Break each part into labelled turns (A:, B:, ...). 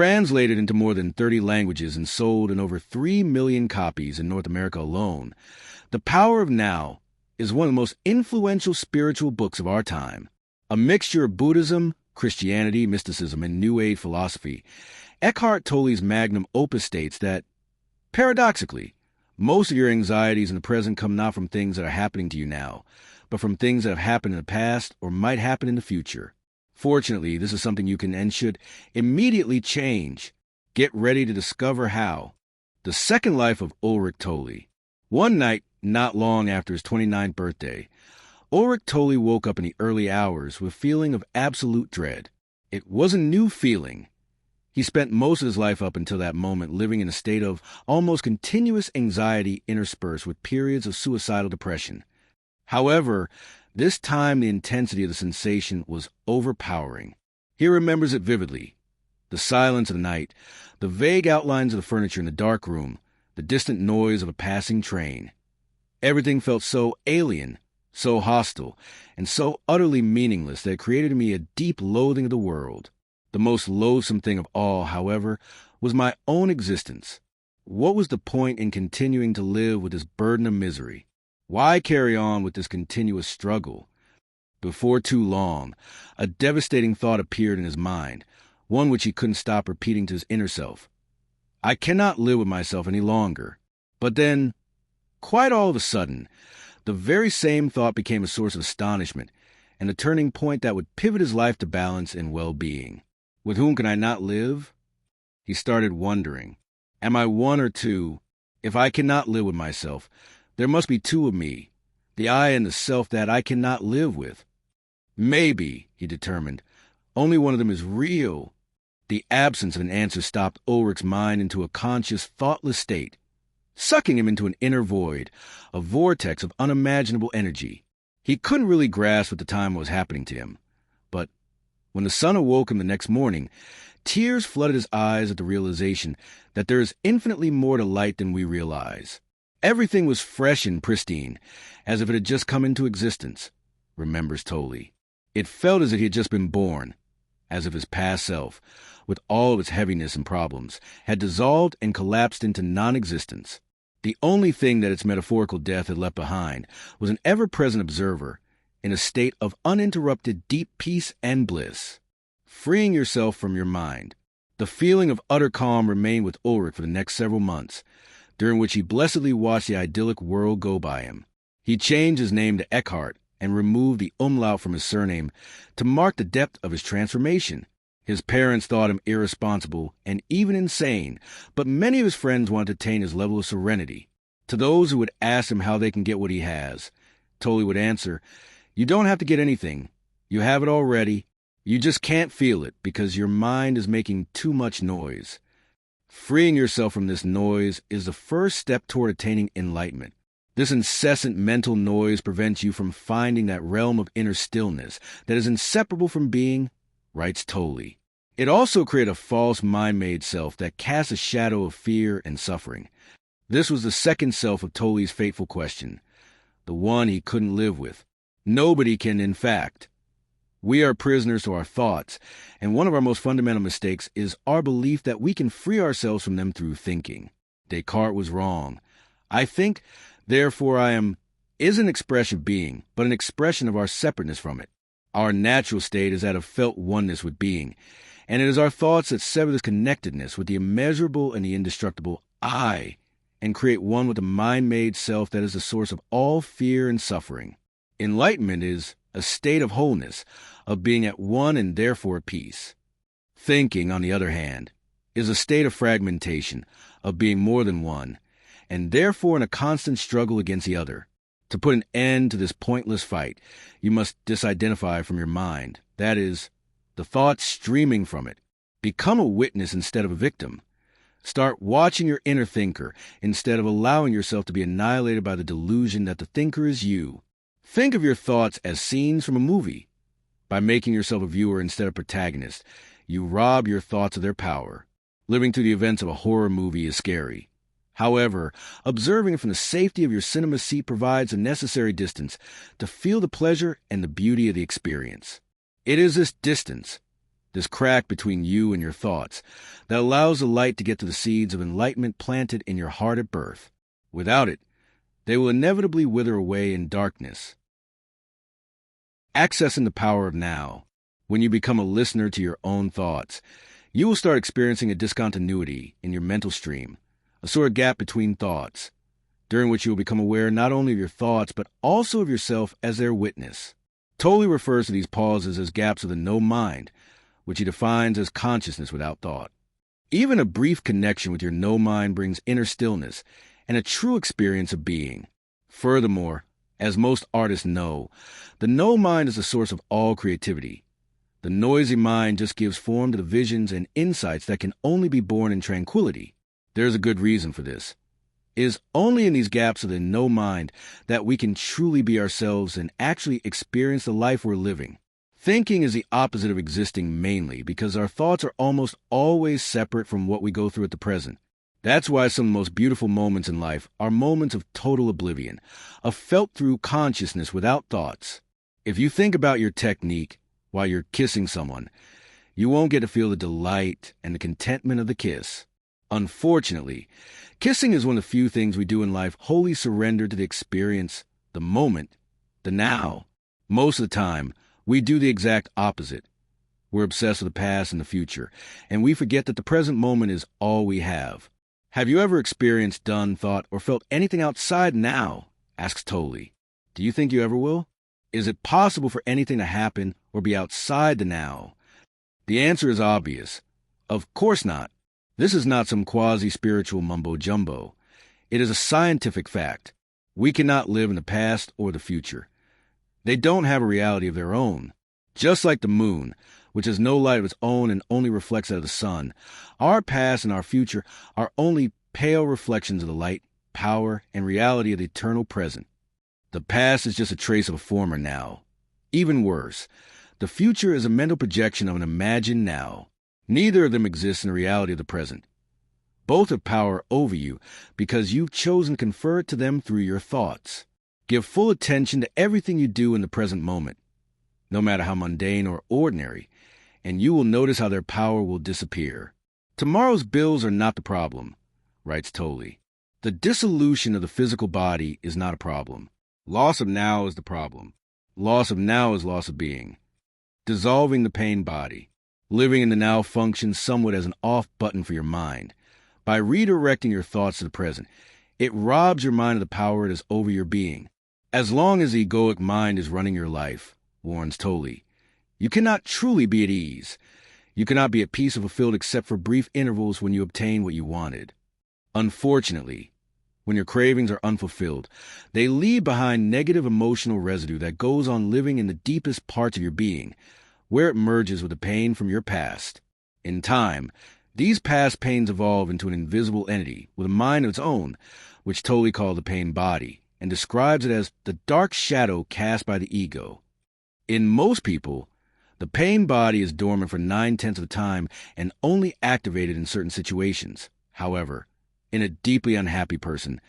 A: Translated into more than 30 languages and sold in over 3 million copies in North America alone, The Power of Now is one of the most influential spiritual books of our time. A mixture of Buddhism, Christianity, mysticism, and New Age philosophy, Eckhart Tolle's magnum opus states that, paradoxically, most of your anxieties in the present come not from things that are happening to you now, but from things that have happened in the past or might happen in the future. Fortunately, this is something you can and should immediately change. Get ready to discover how. The Second Life of Ulrich Tolle. One night, not long after his 29th birthday, Ulrich Tolle woke up in the early hours with a feeling of absolute dread. It was a new feeling. He spent most of his life up until that moment living in a state of almost continuous anxiety interspersed with periods of suicidal depression. However, this time the intensity of the sensation was overpowering. He remembers it vividly. The silence of the night, the vague outlines of the furniture in the dark room, the distant noise of a passing train. Everything felt so alien, so hostile, and so utterly meaningless that it created in me a deep loathing of the world. The most loathsome thing of all, however, was my own existence. What was the point in continuing to live with this burden of misery? Why carry on with this continuous struggle? Before too long, a devastating thought appeared in his mind, one which he couldn't stop repeating to his inner self. I cannot live with myself any longer. But then, quite all of a sudden, the very same thought became a source of astonishment and a turning point that would pivot his life to balance and well-being. With whom can I not live? He started wondering, am I one or two? If I cannot live with myself, there must be two of me, the I and the self that I cannot live with. Maybe, he determined, only one of them is real. The absence of an answer stopped Ulrich's mind into a conscious, thoughtless state, sucking him into an inner void, a vortex of unimaginable energy. He couldn't really grasp at the time what was happening to him, but when the sun awoke him the next morning, tears flooded his eyes at the realization that there is infinitely more to light than we realize. Everything was fresh and pristine, as if it had just come into existence, remembers Tolle. It felt as if he had just been born, as if his past self, with all of its heaviness and problems, had dissolved and collapsed into non-existence. The only thing that its metaphorical death had left behind was an ever-present observer, in a state of uninterrupted deep peace and bliss. Freeing yourself from your mind, the feeling of utter calm remained with Ulrich for the next several months, during which he blessedly watched the idyllic world go by him. He changed his name to Eckhart and removed the umlaut from his surname to mark the depth of his transformation. His parents thought him irresponsible and even insane, but many of his friends wanted to attain his level of serenity. To those who would ask him how they can get what he has, Tolle would answer, "You don't have to get anything. You have it already. You just can't feel it because your mind is making too much noise." Freeing yourself from this noise is the first step toward attaining enlightenment. This incessant mental noise prevents you from finding that realm of inner stillness that is inseparable from being, writes Tolle. It also created a false mind-made self that casts a shadow of fear and suffering. This was the second self of Tolle's fateful question, the one he couldn't live with. Nobody can, in fact. We are prisoners to our thoughts, and one of our most fundamental mistakes is our belief that we can free ourselves from them through thinking. Descartes was wrong. I think, therefore I am, is an expression of being, but an expression of our separateness from it. Our natural state is that of felt oneness with being, and it is our thoughts that sever this connectedness with the immeasurable and the indestructible I, and create one with the mind-made self that is the source of all fear and suffering. Enlightenment is a state of wholeness, of being at one and therefore at peace. Thinking, on the other hand, is a state of fragmentation, of being more than one, and therefore in a constant struggle against the other. To put an end to this pointless fight, you must disidentify from your mind, that is, the thoughts streaming from it. Become a witness instead of a victim. Start watching your inner thinker instead of allowing yourself to be annihilated by the delusion that the thinker is you. Think of your thoughts as scenes from a movie. By making yourself a viewer instead of protagonist, you rob your thoughts of their power. Living through the events of a horror movie is scary. However, observing it from the safety of your cinema seat provides a necessary distance to feel the pleasure and the beauty of the experience. It is this distance, this crack between you and your thoughts that allows the light to get to the seeds of enlightenment planted in your heart at birth. Without it, they will inevitably wither away in darkness. Accessing the power of now. When you become a listener to your own thoughts, you will start experiencing a discontinuity in your mental stream, a sort of gap between thoughts, during which you will become aware not only of your thoughts, but also of yourself as their witness. Tolle refers to these pauses as gaps of the no mind, which he defines as consciousness without thought. Even a brief connection with your no mind brings inner stillness and a true experience of being. Furthermore, as most artists know, the no mind is the source of all creativity. The noisy mind just gives form to the visions and insights that can only be born in tranquility. There is a good reason for this. It is only in these gaps of the no mind that we can truly be ourselves and actually experience the life we're living. Thinking is the opposite of existing mainly because our thoughts are almost always separate from what we go through at the present. That's why some of the most beautiful moments in life are moments of total oblivion, of felt-through consciousness without thoughts. If you think about your technique while you're kissing someone, you won't get to feel the delight and the contentment of the kiss. Unfortunately, kissing is one of the few things we do in life wholly surrendered to the experience, the moment, the now. Most of the time, we do the exact opposite. We're obsessed with the past and the future, and we forget that the present moment is all we have. Have you ever experienced, done, thought, or felt anything outside now? Asks Tolle. Do you think you ever will? Is it possible for anything to happen or be outside the now? The answer is obvious. Of course not. This is not some quasi-spiritual mumbo-jumbo. It is a scientific fact. We cannot live in the past or the future. They don't have a reality of their own. Just like the moon, which has no light of its own and only reflects out of the sun, our past and our future are only pale reflections of the light, power, and reality of the eternal present. The past is just a trace of a former now. Even worse, the future is a mental projection of an imagined now. Neither of them exists in the reality of the present. Both have power over you because you've chosen to confer it to them through your thoughts. Give full attention to everything you do in the present moment, no matter how mundane or ordinary, and you will notice how their power will disappear. Tomorrow's bills are not the problem, writes Tolle. The dissolution of the physical body is not a problem. Loss of now is the problem. Loss of now is loss of being. Dissolving the pain body. Living in the now functions somewhat as an off button for your mind. By redirecting your thoughts to the present, it robs your mind of the power it has over your being. As long as the egoic mind is running your life, warns Tolle, you cannot truly be at ease. You cannot be at peace or fulfilled except for brief intervals when you obtain what you wanted. Unfortunately, when your cravings are unfulfilled, they leave behind negative emotional residue that goes on living in the deepest parts of your being, where it merges with the pain from your past. In time, these past pains evolve into an invisible entity with a mind of its own, which Tolle called the pain body, and describes it as the dark shadow cast by the ego. In most people, the pain body is dormant for 9/10 of the time and only activated in certain situations. However, in a deeply unhappy person,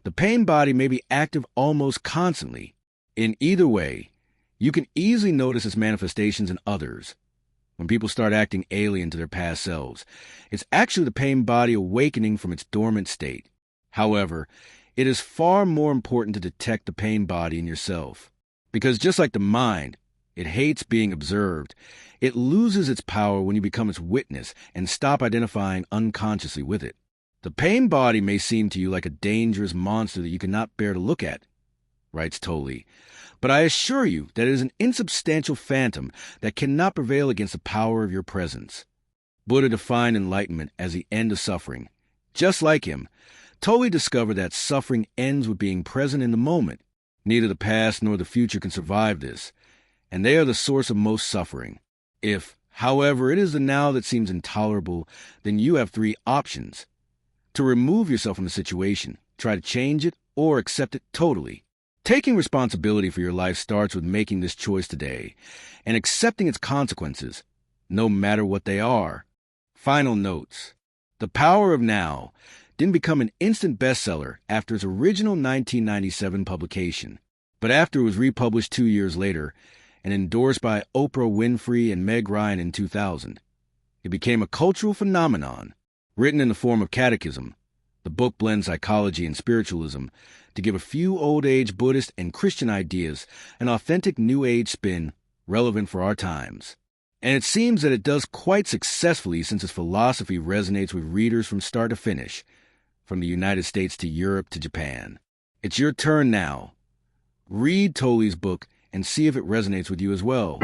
A: the pain body may be active almost constantly. In either way, you can easily notice its manifestations in others. When people start acting alien to their past selves, it's actually the pain body awakening from its dormant state. However, it is far more important to detect the pain body in yourself, because just like the mind, it hates being observed. It loses its power when you become its witness and stop identifying unconsciously with it. The pain body may seem to you like a dangerous monster that you cannot bear to look at, writes Tolle, but I assure you that it is an insubstantial phantom that cannot prevail against the power of your presence. Buddha defined enlightenment as the end of suffering. Just like him, Tolle discovered that suffering ends with being present in the moment. Neither the past nor the future can survive this, and they are the source of most suffering. If, however, it is the now that seems intolerable, then you have 3 options. To remove yourself from the situation, try to change it, or accept it totally. Taking responsibility for your life starts with making this choice today and accepting its consequences, no matter what they are. Final notes. The Power of Now didn't become an instant bestseller after its original 1997 publication, but after it was republished 2 years later, and endorsed by Oprah Winfrey and Meg Ryan in 2000. It became a cultural phenomenon. Written in the form of catechism, the book blends psychology and spiritualism to give a few old-age Buddhist and Christian ideas an authentic New Age spin relevant for our times. And it seems that it does quite successfully since its philosophy resonates with readers from start to finish, from the United States to Europe to Japan. It's your turn now. Read Tolle's book and see if it resonates with you as well.